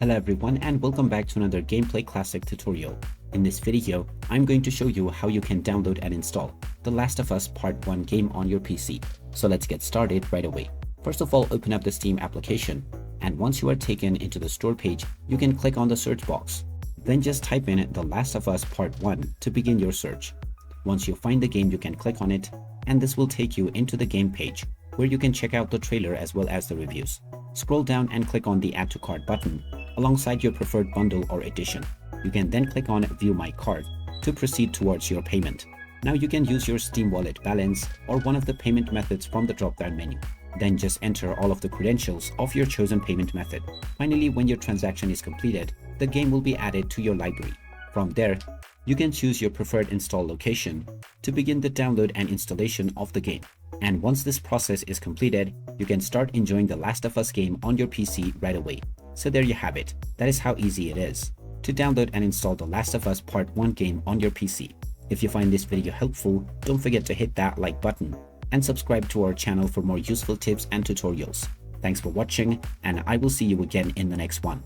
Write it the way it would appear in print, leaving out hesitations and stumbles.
Hello everyone and welcome back to another Gameplay Classic tutorial. In this video, I'm going to show you how you can download and install The Last of Us Part 1 game on your PC. So let's get started right away. First of all, open up the Steam application, and once you are taken into the store page, you can click on the search box. Then just type in The Last of Us Part 1 to begin your search. Once you find the game, you can click on it, and this will take you into the game page, where you can check out the trailer as well as the reviews. Scroll down and click on the Add to Cart button alongside your preferred bundle or edition. You can then click on View My Cart to proceed towards your payment. Now you can use your Steam Wallet balance or one of the payment methods from the drop-down menu. Then just enter all of the credentials of your chosen payment method. Finally, when your transaction is completed, the game will be added to your library. From there, you can choose your preferred install location to begin the download and installation of the game. And once this process is completed, you can start enjoying The Last of Us game on your PC right away. So there you have it. That is how easy it is to download and install The Last of Us Part 1 game on your PC. If you find this video helpful, don't forget to hit that like button and subscribe to our channel for more useful tips and tutorials. Thanks for watching, and I will see you again in the next one.